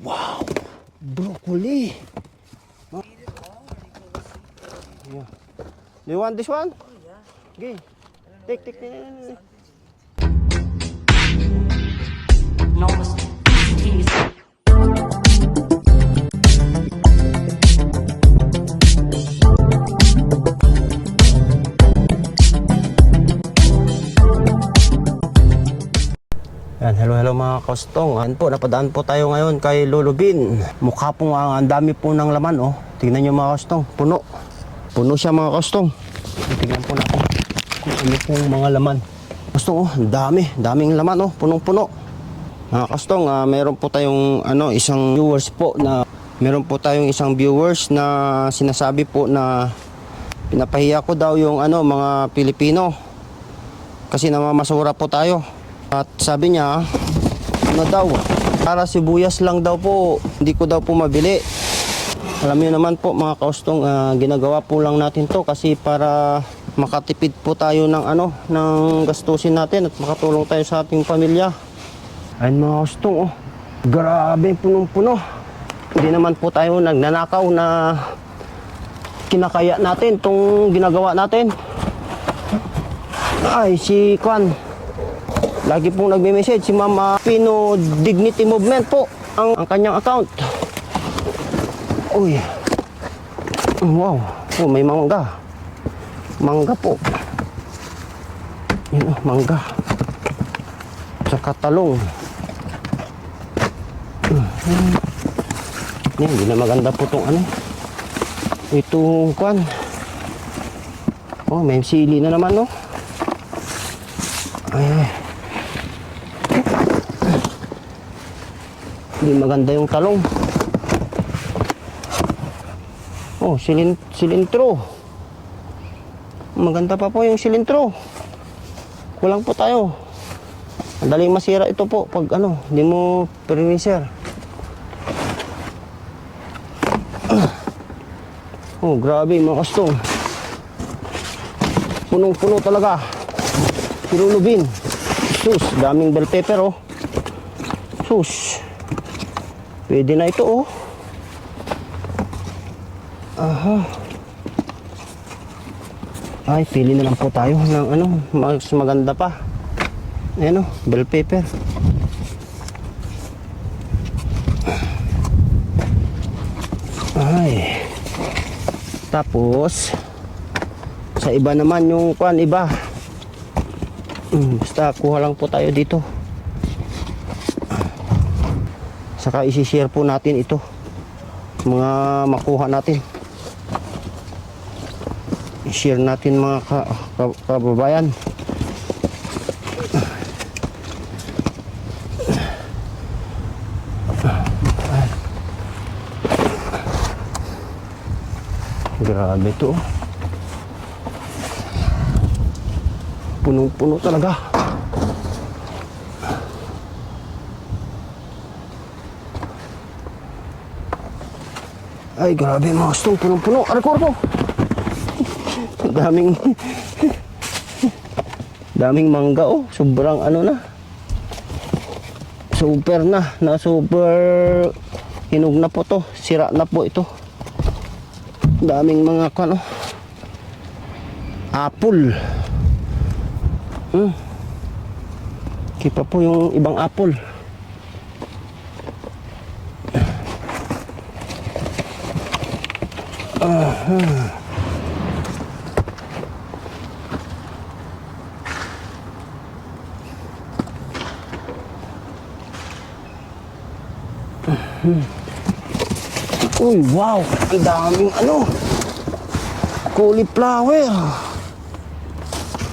Wow! Broccoli! Yeah. Do you want this one? Okay. Take. Enormous. Yan, hello mga kostong. Yan po, napadaan po tayo ngayon kay Lolo Bin. Mukha po nga, ang dami po ng laman, oh. Tingnan nyo mga kostong, puno. Puno siya mga kostong. Tingnan po natin kung ano pong mga laman. Kostong, oh, daming laman, oh, punong-puno. Mga kostong, meron po tayong isang viewers po na sinasabi po na pinapahiya ko daw yung mga Pilipino kasi namamasura po tayo. At sabi niya, daw, para sibuyas lang daw po, hindi ko daw po mabili. Alam niyo naman po mga kaustong, ginagawa po lang natin to kasi para makatipid po tayo ng ng gastusin natin at makatulong tayo sa ating pamilya. Ayun mga kaustong, oh, grabe punong-puno. Hindi naman po tayo nagnanakaw na kinakaya natin tong ginagawa natin. Ay, si Kwan, lagi pong nagme-message si Mama Pino Dignity Movement po ang kanyang account. Uy. Wow. Oh, may mangga. Mangga po. Yun, oh, mangga. Tsaka talong. Yan, hindi na maganda po itong itong kwan. Oh, may sili na naman, no? Ay. Hindi maganda yung talong. Oh, silintro. Maganda pa po yung silintro. Kulang po tayo. Madaling masira ito po pag hindi mo priniser. Oh, grabe mga kastong. Punong-puno talaga. Pirulubin. Sus, daming bell pepper, oh. Sus. Pwede na ito, oh. Aha. Ay, pili na lang po tayo ng mas maganda pa. Ayan, oh, bell pepper. Ay. Tapos sa iba naman yung kwan, iba. Basta kuha lang po tayo dito. Saka isi-share po natin ito, mga makuha natin. I-share natin mga kababayan. Grabe ito. Punong-puno talaga. Ay, grabe mga kastong, punong-puno. Aray ko. Daming mangga, oh. Sobrang na. Super hinog na po to. Sira na po ito. Daming mga apple. Kipa po yung ibang apple. Uy, wow, ang daming cauliflower.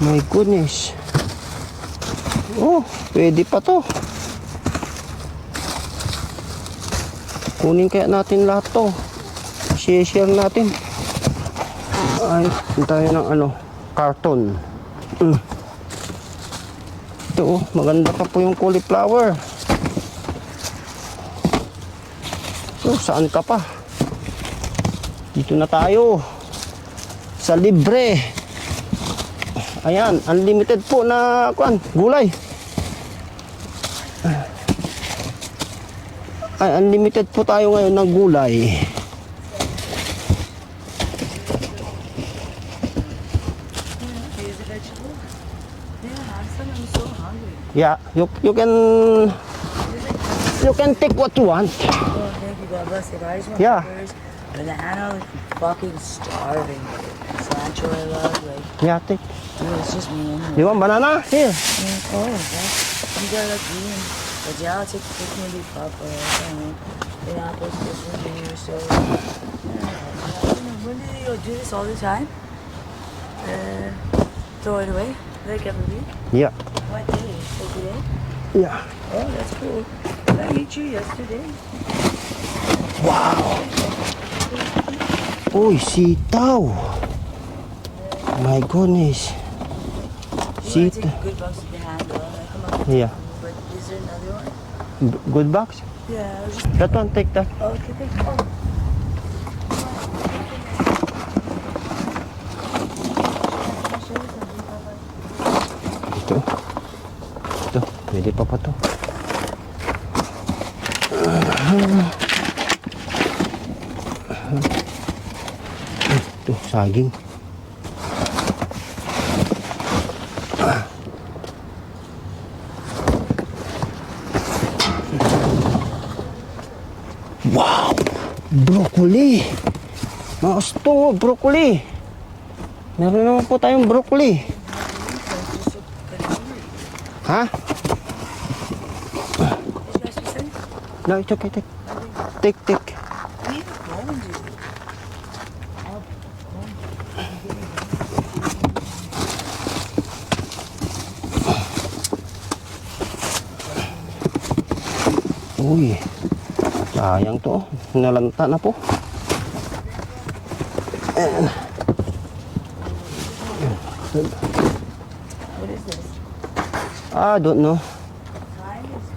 My goodness. Oh, pwede pa to. Kunin kaya natin lahat to. Share natin. Ay, tayo ng karton. Ito, oh, maganda pa po yung cauliflower. So, saan ka pa? Dito na tayo sa libre. Ayan, unlimited po na gulay. unlimited po tayo ngayon ng gulay. Here's a vegetable. Yeah, have some. I'm so hungry. Yeah, you can take what you want. Oh, thank you. God bless you. I just want Yeah. burgers. Banana, like, fucking starving. Cilantro I love. Like, Yeah, take. dude, it's just me and you. You want banana? Here. Oh, that's, you got like green. But yeah, I'll take maybe papa. Then apples, this one here. So, when do you do this all the time? Throw it away? Like every week? Yeah. What day? Like today? Yeah. Oh, that's cool. I met you yesterday. Wow. Uy, sitaw. My goodness. You want to Sitaw. take a good box with the handle. Like, come on. Yeah. But is there another one? Good box? Yeah, I was just. That one, take that. Oh, okay, thank you. Oh. Ito. Ito. Pwede pa to. Ito, saging. Wow! Broccoli! Mga gusto, broccoli! Meron naman po tayong broccoli. Ha? Did you guys be saying? No, it's okay. Take. We need a phone, dude. Uy, sayang to. Nalanta na po. Ayan. What is this? I don't know. Time is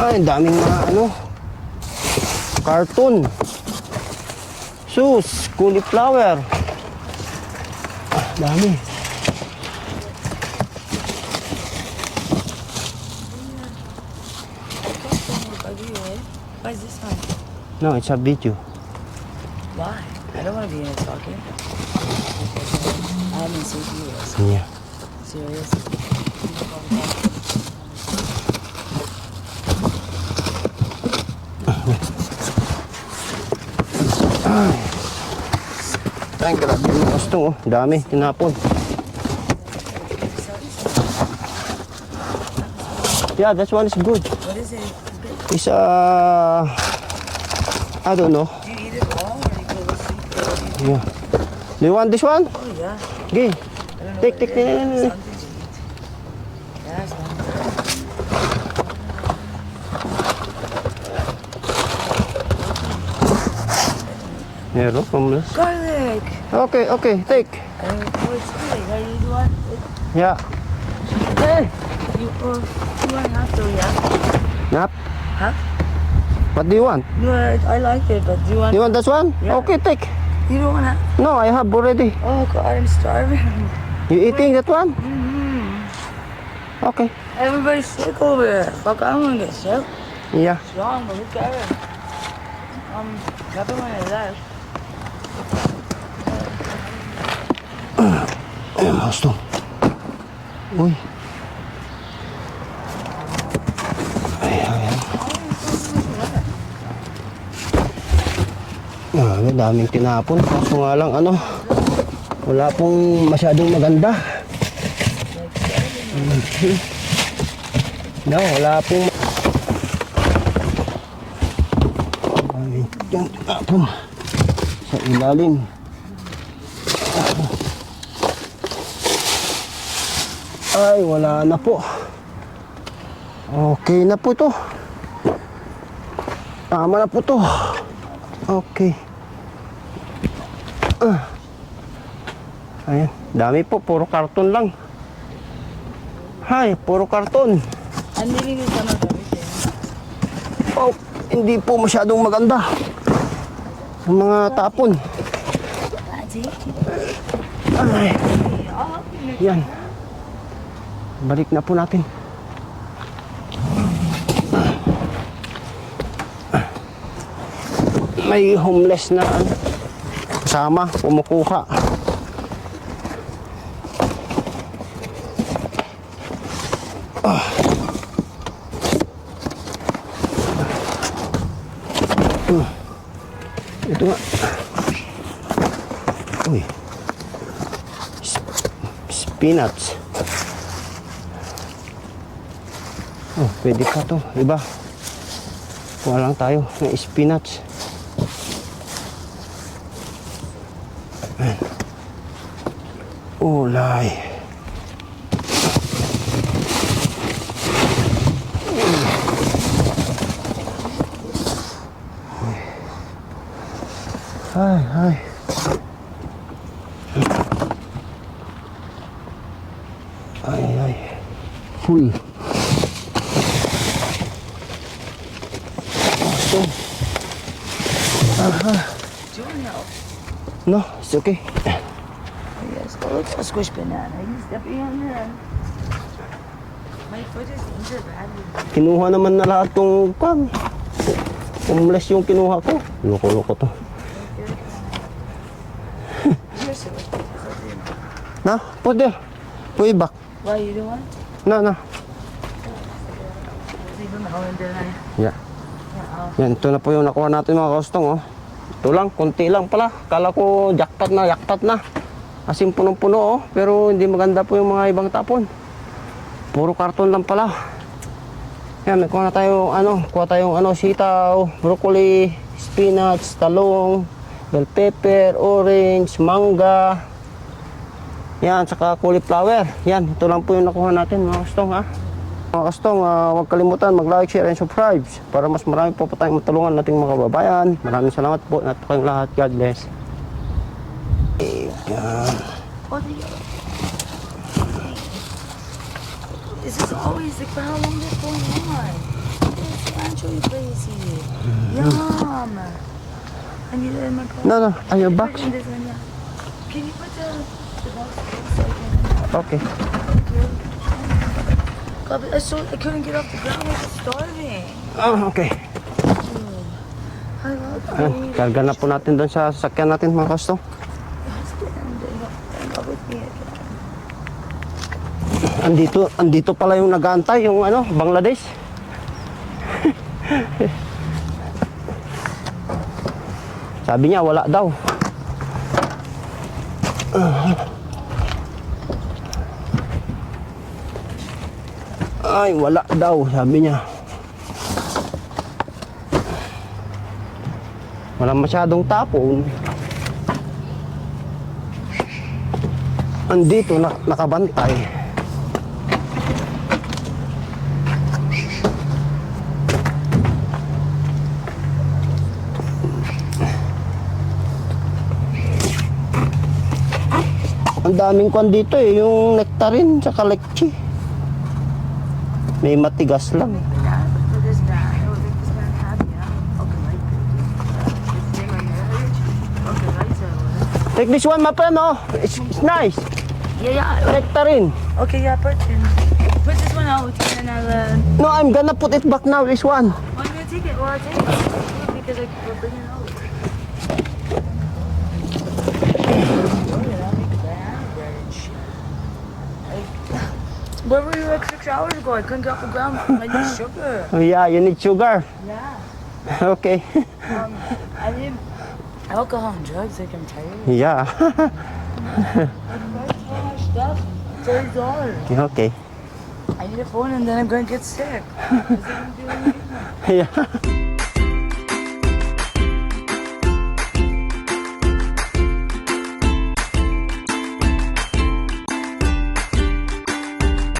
Ay, ang daming mga ano. Cartoon. Shoes, cauliflower. Dami. Why is this one? No, it's a video. Why? I don't want to be in it talking. I haven't seen you. Yeah. Serious? Ay, grabe yung gusto. Oh. Dami, tinapon. Yeah, that one is good. What is it? It's I don't know. Do you eat it all or you go to sleep? Yeah. Do you want this one? Oh, yeah. Okay. I don't know. Take. Something to eat. Yeah, it's fine. Meron, homeless. Garlic! Okay, take. Oh, it's good. How do you want it? Yeah. Hey! You want half though, yeah? Nap. Huh? What do you want? No, I like it, but do you want... You want this one? Yeah. Okay, take. You don't want half? No, I have already. Oh, God, I'm starving. You eating that one? Okay. Everybody's sick over here. Fuck, I'm gonna get sick. Yeah. It's wrong, but who cares? Happy when I left. Ayan, gusto. Uy. Ayan. Daming tinapon. Kaso nga lang, ano, wala pong masyadong maganda. No, wala pong daming tinapon sa ilalim. Ay, wala na po. Okay na po to. Tama na po to. Okay. Ayan. Dami po. Puro karton lang. Hay, puro karton. Ang nilinis naman gamit eh. Oh, hindi po masyadong maganda. Ang mga tapon. Ate? Ay, Oh, yan. Balik na po natin. May homeless na kasama, kumukuha. Ito nga. Uy. Spinach. Oh, pwede pa to. Iba. Kuha lang tayo ng spinach. Ayan. Ulay. Ay, ay. Ay, ay. Huy. So. Aha. Junior. No, it's okay. Yes, it looks like a squished banana. You stepping on that? My foot is injured badly. Kinuha naman na lahat tong kwan. Homeless yung kinuha ko. Loko-loko to. You're so Na, put there. Put it back. Why you don't want? Na, na. Leave them out in there. Yeah. Yan, ito na po yung nakuha natin mga kostong, oh. Ito lang, konti lang pala. Kala ko jackpot na. Asin punong-puno, oh. Pero hindi maganda po yung mga ibang tapon. Puro karton lang pala. Yan, may kuha na tayo, kuha tayong, sitaw, broccoli, spinach, talong, bell pepper, orange, mangga. Yan, saka cauliflower. Yan, ito lang po yung nakuha natin mga kostong, ha. Mga kastong, huwag kalimutan mag-like, share, and subscribe para mas marami po tayong matulungan nating mga kababayan. Maraming salamat po at po kayong lahat. God bless. Ayan. This is always like, for how long is going on? It's actually crazy. Yum. I need it in my car. No, your box. Put in this one, yeah. Can you put the box so I can... Okay. Thank you. God, I couldn't get off the ground. I was starving. Oh, okay. I love Ayan, food. karga na po natin doon sa sasakyan natin mga kastong. Hang with me again. Andito pala yung nag-aantay, yung Bangladesh. Sabi niya, wala daw. Ay, wala daw, sabi niya. Wala masyadong tapon. Andito, nakabantay. Ang daming kwan dito yung nectarine sa leche. May matigas lang. Yeah, for this guy. I will make this man happy. Yeah? Okay, right. This thing on marriage. Okay, right. So, Take this one, my friend, oh. It's nice. yeah. Nectarine. Okay, yeah, put this one out and I'll. No, I'm gonna put it back now, this one. I'm gonna take it. Well, I'll take it because we're bringing it out. Where were you like 6 hours ago? I couldn't get off the ground. I need sugar. Oh, yeah, you need sugar. Yeah. Okay. I need alcohol and drugs. Like I'm tired. Yeah. I'm so much stuff. $30. Okay. I need a phone and then I'm gonna get sick. 'Cause I don't do anything. Yeah.